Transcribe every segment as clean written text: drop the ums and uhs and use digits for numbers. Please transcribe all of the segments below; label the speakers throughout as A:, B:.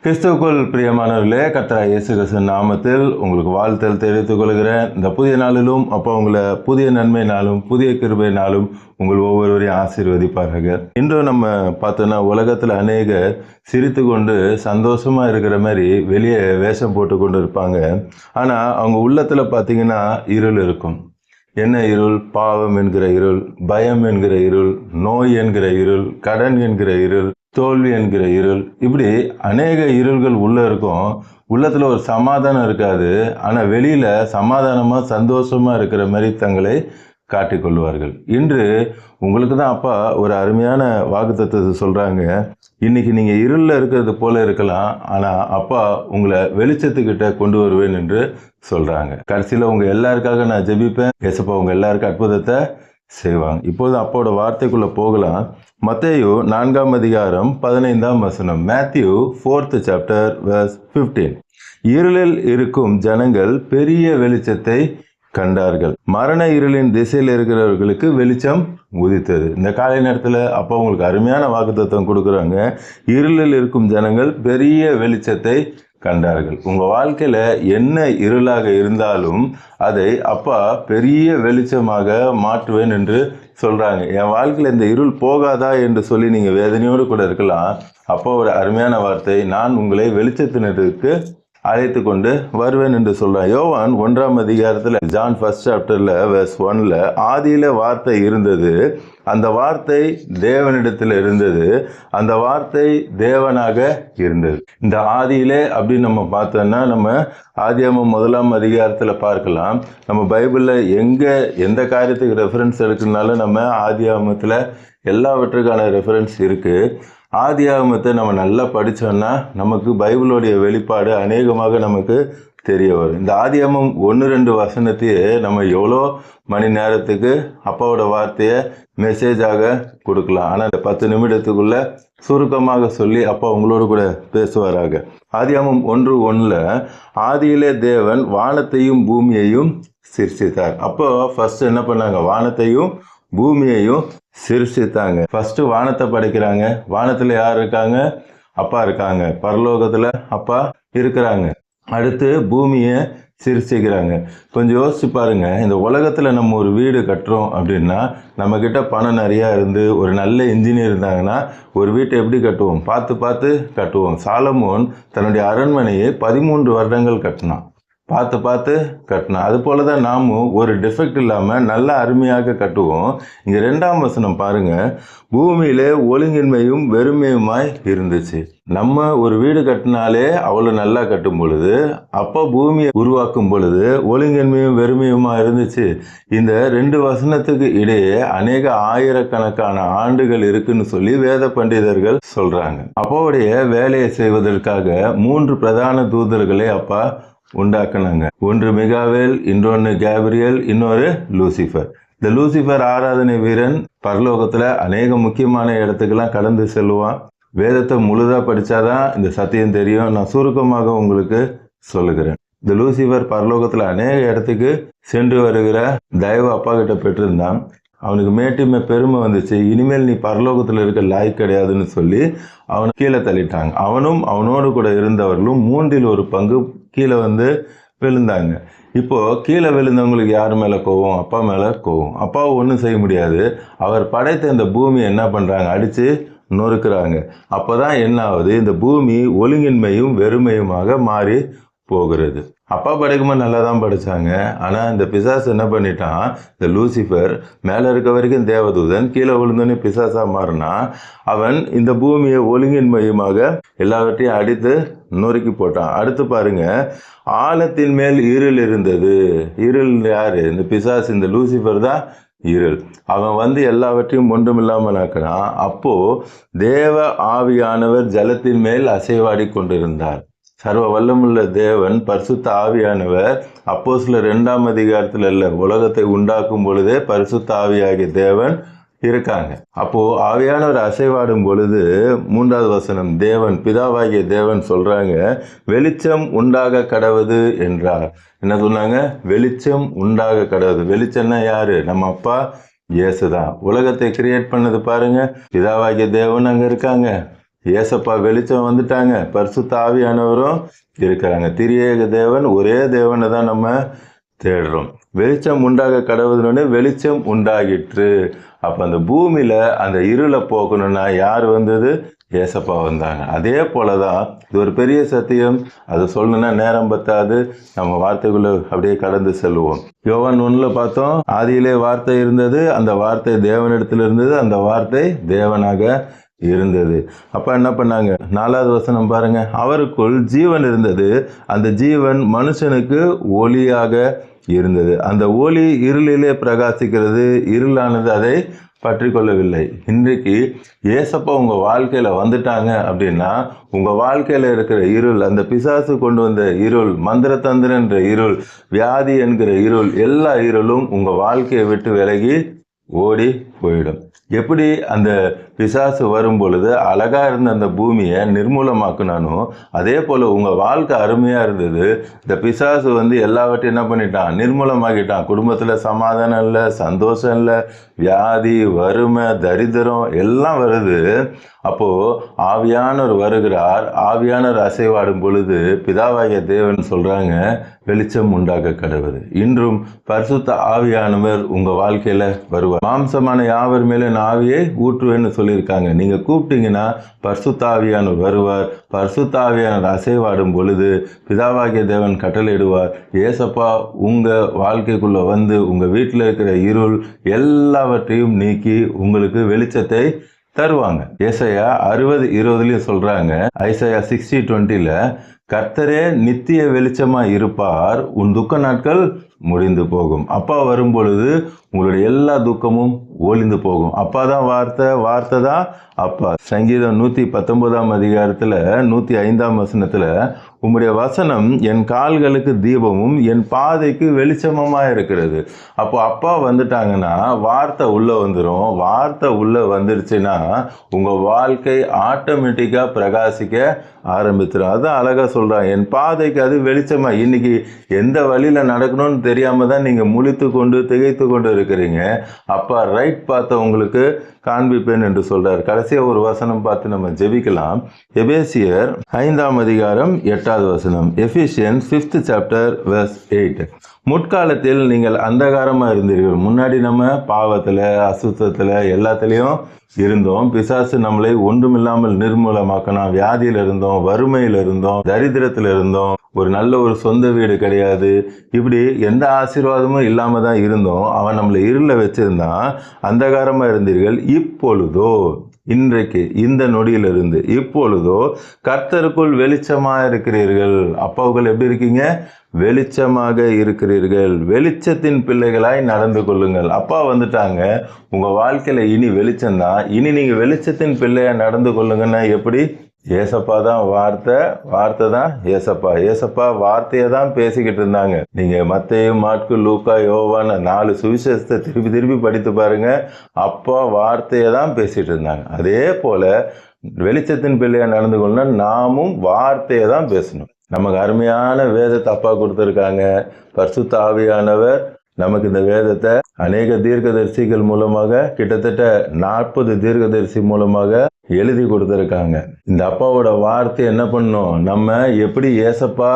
A: கிறிஸ்துவுக்குள் பிரியமானவர்களே, கர்த்தராகிய இயேசு கிறிஸ்துவின் நாமத்தில் உங்களுக்கு வாழ்த்தல் தெரிவித்துக் கொள்கிறேன். இந்த புதிய நாளிலும் அப்போ உங்களை புதிய நன்மை நாளும் புதிய கிருபை நாளும் உங்கள் ஒவ்வொருவரையும் ஆசீர்வதிப்பார்கள். இன்றும் நம்ம பார்த்தோன்னா உலகத்தில் அநேகர் சிரித்து கொண்டு சந்தோஷமா இருக்கிற மாதிரி வெளியே வேஷம் போட்டு கொண்டு இருப்பாங்க. ஆனால் அவங்க உள்ளத்தில் பார்த்தீங்கன்னா இருள் இருக்கும். என்ன இருள்? பாவம் என்கிற இருள், பயம் என்கிற இருள், நோய் என்கிற இருள், கடன் என்கிற இருள், தோல்வி என்கிற இருள், இப்படி அநேக இருள்கள் உள்ள இருக்கும். உள்ளத்துல ஒரு சமாதானம் இருக்காது. ஆனா வெளியில சமாதானமா சந்தோஷமா இருக்கிற மாதிரி தங்களை காட்டிக்கொள்வார்கள். இன்று உங்களுக்கு தான் அப்பா ஒரு அருமையான வாக்குத்தத்தத்தை சொல்றாங்க. இன்னைக்கு நீங்க இருள்ல இருக்கிறது போல இருக்கலாம், ஆனா அப்பா உங்களை வெளிச்சத்துக்கிட்ட கொண்டு வருவேன் என்று சொல்றாங்க. கடைசியில உங்க எல்லாருக்காக நான் ஜெபிப்பேன். ஏசப்பா உங்க எல்லாருக்கும் அற்புதத்தை செய்வாங்க. இப்போது அப்போட வார்த்தைக்குள்ள போகலாம். மத்தேயு 4ஆம் அதிகாரம் 15ஆம் வசனம். Matthew 4th chapter verse 15. இருளில் இருக்கும் ஜனங்கள் பெரிய வெளிச்சத்தை கண்டார்கள். மரண இருளின் திசையில் இருக்கிறவர்களுக்கு வெளிச்சம் உதித்தது. இந்த காலை நேரத்தில் அப்போ உங்களுக்கு அருமையான வாக்குத்தத்தம் கொடுக்குறாங்க. இருளில் இருக்கும் ஜனங்கள் பெரிய வெளிச்சத்தை கண்டார்கள். உங்க வாழ்க்கையில என்ன இருளாக இருந்தாலும் அதை அப்பா பெரிய வெளிச்சமாக மாற்றுவேன் என்று சொல்றாங்க. என் வாழ்க்கையில இந்த இருள் போகாதா என்று சொல்லி நீங்க வேதனையோடு கூட இருக்கலாம். அப்போ ஒரு அருமையான வார்த்தை, நான் உங்களை வெளிச்சத்தினருக்கு அழைத்து கொண்டு வருவேன் என்று சொல்றான். யோவான் 1ஆம் அதிகாரத்தில் ஜான் 1st chapterல verse 1ல ஆதியில வார்த்தை இருந்தது, அந்த வார்த்தை தேவனிடத்தில் இருந்தது, அந்த வார்த்தை தேவனாக இருந்தது. இந்த ஆதியிலே அப்படின்னு நம்ம பார்த்தோம்னா நம்ம ஆதியாகமம் 1ஆம் அதிகாரத்தில் பார்க்கலாம். நம்ம பைபிளில் எந்த காரியத்துக்கு ரெஃபரன்ஸ் எடுக்கணும்னாலும் நம்ம ஆதியாகமத்தில் எல்லாவற்றுக்கான ரெஃபரன்ஸ் இருக்கு. ஆதியாகமத்தை நம்ம நல்லா படித்தோம்னா நமக்கு பைபிளோடைய வெளிப்பாடு அநேகமாக நமக்கு தெரிய வரும். இந்த ஆதியாகமம் 1-2 வசனத்தையே நம்ம எவ்வளோ மணி நேரத்துக்கு அப்பாவோட வார்த்தையை மெசேஜாக கொடுக்கலாம். ஆனால் இந்த 10 நிமிடத்துக்குள்ள சுருக்கமாக சொல்லி அப்பா உங்களோடு கூட பேசுவாராக. ஆதியாகமம் 1:1 ஆதியிலே தேவன் வானத்தையும் பூமியையும் சிருஷ்டித்தார். அப்போ ஃபர்ஸ்ட் என்ன பண்ணாங்க? வானத்தையும் பூமியையும் சிருஷ்டித்தாங்க. ஃபர்ஸ்ட் வானத்தை படைக்கிறாங்க. வானத்துல யார் இருக்காங்க? அப்பா இருக்காங்க. பரலோகத்துல அப்பா இருக்கிறாங்க. அடுத்து பூமியை சிருஷ்டிக்கிறாங்க. கொஞ்சம் யோசிச்சு பாருங்க. இந்த உலகத்துல நம்ம ஒரு வீடு கட்டுறோம் அப்படின்னா நம்ம கிட்ட பணம் நிறையா இருந்து ஒரு நல்ல இன்ஜினியர் இருந்தாங்கன்னா ஒரு வீட்டை எப்படி கட்டுவோம்? பார்த்து கட்டுவோம். சாலமோன் தன்னுடைய அரண்மனையை 13 வருடங்கள் கட்டினான். பார்த்து கட்டணும். அது போல தான் நாமும் ஒரு டிஃபெக்ட் இல்லாமல் நல்லா அருமையாக கட்டுவோம். இங்கே 2ஆம் வசனம் பாருங்க. பூமியிலே ஒழுங்கின்மையும் வெறுமையுமாய் இருந்துச்சு. நம்ம ஒரு வீடு கட்டினாலே அவ்வளோ நல்லா கட்டும் பொழுது, அப்போ பூமியை உருவாக்கும் பொழுது ஒழுங்கின்மையும் வெறுமையுமா இருந்துச்சு. இந்த 2 வசனத்துக்கு இடையே அநேக ஆயிரக்கணக்கான ஆண்டுகள் இருக்குன்னு சொல்லி வேத பண்டிதர்கள் சொல்றாங்க. அப்பாவுடைய வேலையை செய்வதற்காக 3 பிரதான தூதர்களை அப்பா உண்டாக்குனாங்க. ஒன்று மிகாவேல், இன்னொன்று கேப்ரியல், இன்னொரு லூசிஃபர். இந்த லூசிஃபர் ஆராதனை வீரன் பரலோகத்துல அநேக முக்கியமான இடத்துக்கெல்லாம் கடந்து செல்லுவான். வேதத்தை முழுதா படிச்சாதான் இந்த சத்தியம் தெரியும். நான் சுருக்கமாக உங்களுக்கு சொல்லுகிறேன். இந்த லூசிஃபர் பரலோகத்துல அநேக இடத்துக்கு சென்று வருகிற தயவு அப்பா கிட்ட பெற்றிருந்தான். அவனுக்கு மேட்டுமே பெருமை வந்துச்சு. இனிமேல் நீ பரலோகத்தில் இருக்க லாய்க்கு கிடையாதுன்னு சொல்லி அவனை கீழே தள்ளிட்டாங்க. அவனும் அவனோடு கூட இருந்தவர்களும் 1/3 பங்கு கீழே விழுந்தாங்க. இப்போ கீழே விழுந்தவங்களுக்கு யார் மேலே கோவம்? அப்பா மேலே கோவம். அப்பாவை ஒன்றும் செய்ய முடியாது. அவர் படைத்த இந்த பூமியை என்ன பண்ணுறாங்க? அடித்து நொறுக்குறாங்க. அப்போதான் என்ன ஆகுது? இந்த பூமி ஒழுங்கின்மையும் வெறுமையுமாக மாறி போகிறது. அப்பா படைக்கும்போது நல்லா தான் படைச்சாங்க. ஆனால் இந்த பிசாசு என்ன பண்ணிட்டான்? இந்த லூசிஃபர் மேலே இருக்க வரைக்கும் தேவதூதன், கீழே விழுந்தோன்னே பிசாசா மாறினா அவன் இந்த பூமியை ஒழுங்கின்மையுமாக எல்லாவற்றையும் அடித்து நொறுக்கி போட்டான். அடுத்து பாருங்க, ஆழத்தின் மேல் இருள் இருந்தது. இருள் யாரு? இந்த பிசாசு, இந்த லூசிஃபர் தான் இருள். அவன் எல்லாவற்றையும் ஒன்றுமில்லாமல் ஆக்கினான். அப்போ தேவ ஆவியானவர் ஜலத்தின் மேல் அசைவாடி கொண்டிருந்தார். சர்வ வல்லமுள்ள தேவன் பரிசுத்த ஆவியானவர் அப்போஸ்தலர் 2ஆம் அதிகாரத்தில் இல்ல, உலகத்தை உண்டாக்கும் பொழுதே பரிசுத்த ஆவியாகிய தேவன் இருக்காங்க. அப்போ ஆவியானவர் அசைவாடும் பொழுது 3வது வசனம், தேவன் பிதாவாகிய தேவன் சொல்றாங்க, வெளிச்சம் உண்டாக கடவது என்றார். என்ன சொன்னாங்க? வெளிச்சம் உண்டாக கடவுது. வெளிச்சம்னா யாரு? நம்ம அப்பா இயேசுதான். உலகத்தை கிரியேட் பண்ணது பாருங்க, பிதாவாகிய தேவன் அங்க இருக்காங்க, ஏசப்பா வெளிச்சம் வந்துட்டாங்க, பரிசுத்த ஆவியானவரும் இருக்கிறாங்க. திரியேக தேவன், ஒரே தேவனை தான் நம்ம தேடுறோம். வெளிச்சம் உண்டாக கடவுள்னு வெளிச்சம் உண்டாகிற்று. அப்போ அந்த பூமியில் அந்த இருளை போக்கணும்னா யார் வந்தது? ஏசப்பா வந்தாங்க. அதே போல தான் இது ஒரு பெரிய சத்தியம். அது சொல்லணும்னா நேரம் பத்தாது, நம்ம வார்த்தைக்குள்ள அப்படியே கடந்து செல்வோம். யோவான் 1ல் பார்த்தோம், ஆதியிலே வார்த்தை இருந்தது, அந்த வார்த்தை தேவனிடத்தில் இருந்தது, அந்த வார்த்தை தேவனாக இருந்தது. அப்ப என்ன பண்ணாங்க? 4வது வசனம் பாருங்க. அவருக்குள் ஜீவன் இருந்தது, அந்த ஜீவன் மனுஷனுக்கு ஒளியாக இருந்தது. அந்த ஒளி இருளிலே பிரகாசிக்கிறது, இருளானது அதை பற்றி கொள்ளவில்லை. இன்றைக்கு ஏசப்பா உங்க வாழ்க்கையில வந்துட்டாங்க அப்படின்னா உங்க வாழ்க்கையில இருக்கிற இருள், அந்த பிசாசு கொண்டு வந்த இருள், மந்திரத்தந்திர என்ற இருள், வியாதி என்கிற இருள், எல்லா இருளும் உங்க வாழ்க்கையை விட்டு விலகி ஓடி போயிடும். எப்படி அந்த பிசாசு வரும் பொழுது அழகா இருந்த அந்த பூமியை நிர்மூலமாக்குனானோ அதே போல உங்க வாழ்க்கை அருமையா இருந்தது. இந்த பிசாசு வந்து எல்லாவற்றையும் என்ன பண்ணிட்டான்? நிர்மூலமாக்கிட்டான். குடும்பத்துல சமாதானம் இல்லை, சந்தோஷம் இல்லை, வியாதி, வறுமை, தரித்திரம் எல்லாம் வருது. அப்போ ஆவியானவர் வருகிறார். ஆவியானவர் அசைவாடும் பொழுது பிதாவாகிய தேவன் சொல்றாங்க, வெளிச்சம் உண்டாக கடவுது. இன்றும் பரிசுத்த ஆவியானவர் உங்க வாழ்க்கையில வருவார். மாம்சமான யாவர் மேலே ஆவியை ஊற்றுவேன்னு சொல்லியிருக்காங்க. நீங்க கூப்பிட்டீங்கன்னா பரிசுத்த ஆவியானவர் வருவார். பரிசுத்த ஆவியானவர் அசைவாடும் பொழுது பிதாவாகிய தேவன் கட்டளையிடுவார். ஏசப்பா உங்க வாழ்க்கைக்குள்ள வந்து உங்க வீட்டில் இருக்கிற இருள் எல்லாவற்றையும் நீக்கி உங்களுக்கு வெளிச்சத்தை தருவாங்க. ஏசாயா 60:20 சொல்றாங்க. ஐசாயா 60:20 கர்த்தரே நித்திய வெளிச்சமா இருப்பார், உன் துக்க நாட்கள் முடிந்து போகும். அப்பா வரும் பொழுது உங்களுடைய எல்லா துக்கமும் ஒளிந்து போகும். அப்பா தான் வார்த்தை, வார்த்தை தான் அப்பா. சங்கீதம் 119 அதிகாரத்துல 105 உம்முடைய வசனம் என் கால்களுக்கு தீபமும் என் பாதைக்கு வெளிச்சமமா இருக்கிறது. அப்போ அப்பா வந்துட்டாங்கன்னா வார்த்தை உள்ள வந்துடும். வார்த்தை உள்ள வந்துருச்சுன்னா உங்க வாழ்க்கை ஆட்டோமேட்டிக்கா பிரகாசிக்க ஆரம்பிச்சிடும். அதான் அழகா சொல்றான், என் பாதைக்கு அது வெளிச்சமா. இன்னைக்கு எந்த வழியில நடக்கணும்னு தெரியாம தான் நீங்க முழித்து கொண்டு திகைத்து கொண்டு இருக்கிறீங்க. அப்பா ரைட் பார்த்த உங்களுக்கு காண்பிப்பேன் என்று சொல்றார். கடைசியா ஒரு வசனம் பார்த்து நம்ம ஜெபிக்கலாம். எபேசியர் 5 எபிசியன்ஸ் 5th chapter verse 8. முற்காலத்தில் நீங்கள் அந்தகாரமா இருந்தீர்கள். முன்னாடி நம்ம பாவத்துல, அசுத்தத்துல எல்லாத்துலயும் இருந்தோம். பிசாசு நம்மளை ஒன்றுமில்லாமல் நிர்மூலமாக்கணும். வியாதியில இருந்தோம், வறுமையில இருந்தோம், தரித்திரத்துல இருந்தோம், ஒரு நல்ல ஒரு சொந்த வீடு கிடையாது, இப்படி எந்த ஆசீர்வாதமும் இல்லாம தான் இருந்தோம். அவன் நம்மளை இருள வச்சிருந்தான். அந்தகாரமா இருந்தீர்கள். இப்பொழுதோ, இன்றைக்கு இந்த நொடியிலிருந்து இப்பொழுதோ கர்த்தருக்குள் வெளிச்சமா இருக்கிறீர்கள். அப்பாவுகள் எப்படி இருக்கீங்க? வெளிச்சமாக இருக்கிறீர்கள். வெளிச்சத்தின் பிள்ளைகளாய் நடந்து கொள்ளுங்கள். அப்பா வந்துட்டாங்க உங்க வாழ்க்கையில. இனி வெளிச்சம்தான். இனி நீங்க வெளிச்சத்தின் பிள்ளையா நடந்து கொள்ளுங்கன்னா எப்படி? ஏசப்பா தான் வார்த்தை, வார்த்தை தான் ஏசப்பா. ஏசப்பா வார்த்தையை தான் பேசிக்கிட்டு இருந்தாங்க. நீங்க மத்தேயு, மாற்கு, லூக்கா, யோவான் 4 சுவிசேஷத்தை திருப்பி படித்து பாருங்க. அப்பா வார்த்தையை தான் பேசிட்டு இருந்தாங்க. அதே போல வெளிச்சத்தின் பிள்ளையா நடந்து கொள்ளணும். நாமும் வார்த்தையை தான் பேசணும். நமக்கு அருமையான வேதத்தை அப்பா கொடுத்துருக்காங்க. பரிசுத்த ஆவியானவர் நமக்கு இந்த வேதத்தை அநேக தீர்க்கதரிசிகள் மூலமாக, கிட்டத்தட்ட 40 தீர்க்கதரிசி மூலமாக எழுதி கொடுத்துருக்காங்க. இந்த அப்பாவோட வார்த்தை என்ன பண்ணும்? நம்ம எப்படி ஏசப்பா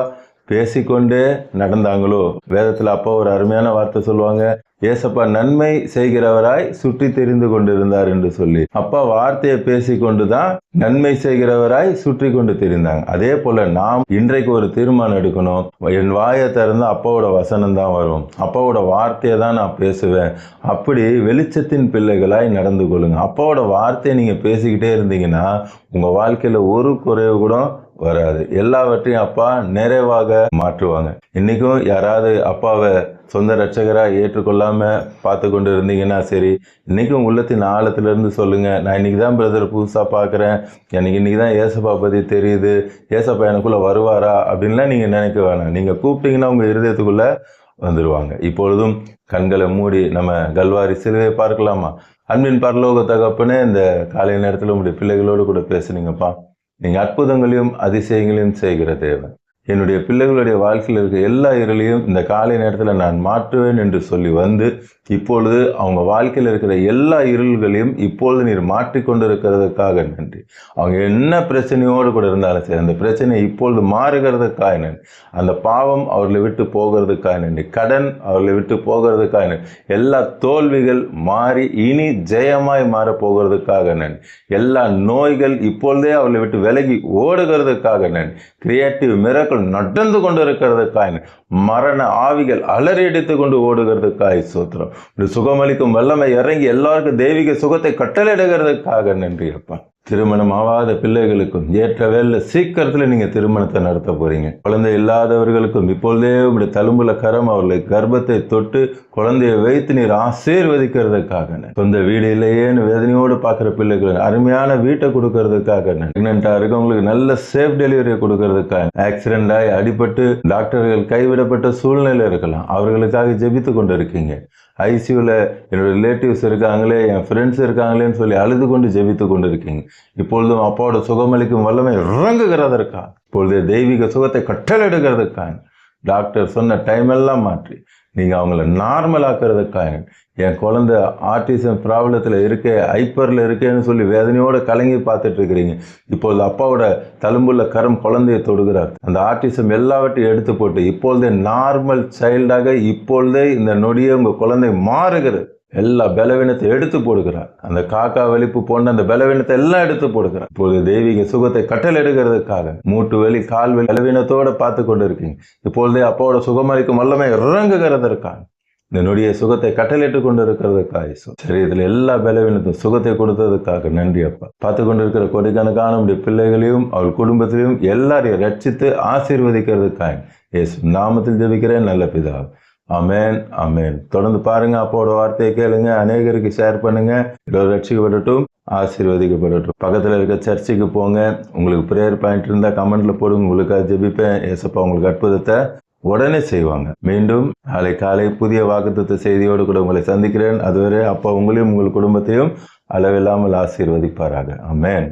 A: பேசிக்கொண்டே நடந்தாங்களோ, வேதத்துல அப்பா ஒரு அருமையான வார்த்தை சொல்லுவாங்க, ஏசப்பா நன்மை செய்கிறவராய் சுற்றி தெரிந்து கொண்டிருந்தார் என்று சொல்லி. அப்பா வார்த்தையை பேசிக்கொண்டுதான் நன்மை செய்கிறவராய் சுற்றி கொண்டு தெரிந்தாங்க. அதே போல நாம் இன்றைக்கு ஒரு தீர்மானம் எடுக்கணும். என் வாயை திறந்தா அப்பாவோட வசனம் தான் வரும், அப்பாவோட வார்த்தையை தான் நான் பேசுவேன். அப்படி வெளிச்சத்தின் பிள்ளைகளாய் நடந்து கொள்ளுங்க. அப்பாவோட வார்த்தையை நீங்க பேசிக்கிட்டே இருந்தீங்கன்னா உங்க வாழ்க்கையில ஒரு குறைவு கூட வராது. எல்லாவற்றையும் அப்பா நிறைவாக மாற்றுவாங்க. இன்னைக்கும் யாராவது அப்பாவை சொந்த ரட்சகராக ஏற்றுக்கொள்ளாம பார்த்து கொண்டு இருந்தீங்கன்னா சரி, இன்னைக்கும் உள்ளத்தின் ஆழத்திலிருந்து சொல்லுங்க, நான் இன்னைக்கு தான் பிரதர் புதுசா பார்க்குறேன், எனக்கு இன்னைக்கு தான் ஏசப்பா பற்றி தெரியுது, ஏசப்பா எனக்குள்ள வருவாரா அப்படின்லாம் நீங்க நினைக்க வேணாம். நீங்க கூப்பிட்டீங்கன்னா உங்க இருதயத்துக்குள்ள வந்துடுவாங்க. இப்பொழுதும் கண்களை மூடி நம்ம கல்வாரி சிலுவையை பார்க்கலாமா? அன்பின் பரலோக தகப்பனே, இந்த காலை நேரத்தில் உங்களுடைய பிள்ளைகளோடு கூட பேசுனீங்கப்பா. நீங்க அற்புதங்களையும் அதிசயங்களையும் செய்கிற தேவன். என்னுடைய பிள்ளைகளுடைய வாழ்க்கையில் இருக்க எல்லா இருளையும் இந்த காலை நேரத்தில் நான் மாற்றுவேன் என்று சொல்லி வந்து இப்பொழுது அவங்க வாழ்க்கையில் இருக்கிற எல்லா இருள்களையும் இப்பொழுது நீர் மாற்றிக்கொண்டிருக்கிறதுக்காக நன்றி. அவங்க என்ன பிரச்சனையோடு கூட இருந்தாலும் சரி, அந்த பிரச்சனை இப்பொழுது மாறுகிறதுக்காக நன்றி. அந்த பாவம் அவர்களை விட்டு போகிறதுக்காக நன்றி. கடன் அவர்களை விட்டு போகிறதுக்காக நன்றி. எல்லா தோல்விகள் மாறி இனி ஜெயமாய் மாறப்போகிறதுக்காக நன்றி. எல்லா நோய்கள் இப்பொழுதே அவர்களை விட்டு விலகி ஓடுகிறதுக்காக நன்றி. கிரியேட்டிவ் மிரக்கல் நடந்து கொண்டு இருக்கிறதுக்காக, மரண ஆவிகள் அலறியடித்து கொண்டு ஓடுகிறதுக்காக ஸ்தோத்திரம். சுகமளிக்கும் வல்லமை இறங்கி எல்லாருக்கும் தெய்வீக சுகத்தை கட்டளையிடுகிறதுக்காக நன்றி அப்பா. திருமணம் ஆகாத பிள்ளைகளுக்கும் ஏற்ற வேலை சீக்கிரத்தில் நீங்கள் திருமணத்தை நடத்த போறீங்க. குழந்தை இல்லாதவர்களுக்கும் இப்பொழுதே உங்களுடைய தழும்புல கரம் அவர்களை கர்ப்பத்தை தொட்டு குழந்தையை வைத்து நீர் ஆசீர்வதிக்கிறதுக்காக, சொந்த வீடு இல்லையேன்னு வேதனையோடு பார்க்குற பிள்ளைகள் அருமையான வீட்டை கொடுக்கறதுக்காக, பிரெக்னென்ட்டாக இருக்கவங்களுக்கு நல்ல சேஃப் டெலிவரியை கொடுக்கறதுக்காக, ஆக்சிடென்ட் ஆகி அடிபட்டு டாக்டர்கள் கைவிடப்பட்ட சூழ்நிலை இருக்கலாம், அவர்களுக்காக ஜெபித்து கொண்டு இருக்கீங்க. ஐசியூவில் என்னோட ரிலேட்டிவ்ஸ் இருக்காங்களே, என் ஃப்ரெண்ட்ஸ் இருக்காங்களேன்னு சொல்லி அழுது கொண்டு ஜெபித்து கொண்டு இருக்கீங்க. இப்பொழுதும் அப்பாவோட சுகமளிக்கும் வல்லமை இறங்குகிறதற்கா, இப்பொழுது தெய்வீக சுகத்தை கட்டளையிடுகிறதுக்காக, டாக்டர் சொன்ன டைம் எல்லாம் மாற்றி நீங்கள் அவங்கள நார்மல் ஆக்கிறதுக்காக, என் குழந்தை ஆர்டிசம் ப்ராப்ளத்தில் இருக்கே, ஹைப்பரில் இருக்கேன்னு சொல்லி வேதனையோடு கலங்கி பார்த்துட்டு இருக்கிறீங்க. இப்பொழுது அப்பாவோட தழும்புள்ள கரம் குழந்தையை தொடுகிறார். அந்த ஆர்டிசம் எல்லாவற்றையும் எடுத்து போட்டு இப்பொழுதே நார்மல் சைல்டாக இப்பொழுதே இந்த நொடியை உங்கள் குழந்தை மாறுகிறது. எல்லா பலவீனத்தை எடுத்து போடுகிறார். அந்த காக்கா வெளிப்பு போன்ற அந்த பலவீனத்தை எல்லாம் எடுத்து போடுகிறார். இப்போது தெய்வீக சுகத்தை கட்டளையிடுகிறதுக்காக, மூட்டு வலி கால் வலி பலவீனத்தோடு பார்த்து கொண்டு இருக்கீங்க. இப்பொழுதே அப்பாவோட சுகமளிக்கும் வல்லமை இறங்குகிறதற்காக, இந்த நொடிய சுகத்தை கட்டளையிட்டு கொண்டு இருக்கிறதுக்காக, சரீரத்தில் எல்லா பலவீனத்தையும் சுகத்தை கொடுத்ததுக்காக நன்றி அப்பா. பார்த்து கொண்டு இருக்கிற கோடிக்கணக்கான உடைய பிள்ளைகளையும் அவள் குடும்பத்திலையும் எல்லாரையும் ரட்சித்து ஆசீர்வதிக்கிறதுக்காக இயேசு நாமத்தில் ஜெபிக்கிறேன் நல்ல பிதா. அமேன் அமேன். தொடர்ந்து பாருங்க, அப்போட வார்த்தையை கேளுங்க, அநேகருக்கு ஷேர் பண்ணுங்க. ரட்சிக்கப்படட்டும், ஆசீர்வதிக்கப்படட்டும். பக்கத்தில் இருக்க சர்ச்சுக்கு போங்க. உங்களுக்கு ப்ரேயர் பாயிண்ட் இருந்தால் கமெண்ட்ல போடுங்க, உங்களுக்காக ஜெபிப்பேன். ஏசப்பா உங்களுக்கு அற்புதத்தை உடனே செய்வாங்க. மீண்டும் நாளை காலை புதிய வாக்குத்தத்த செய்தியோடு கூட உங்களை சந்திக்கிறேன். அதுவரை அப்பா உங்களையும் உங்கள் குடும்பத்தையும் அளவில்லாமல் ஆசீர்வதிப்பாராக. அமேன்.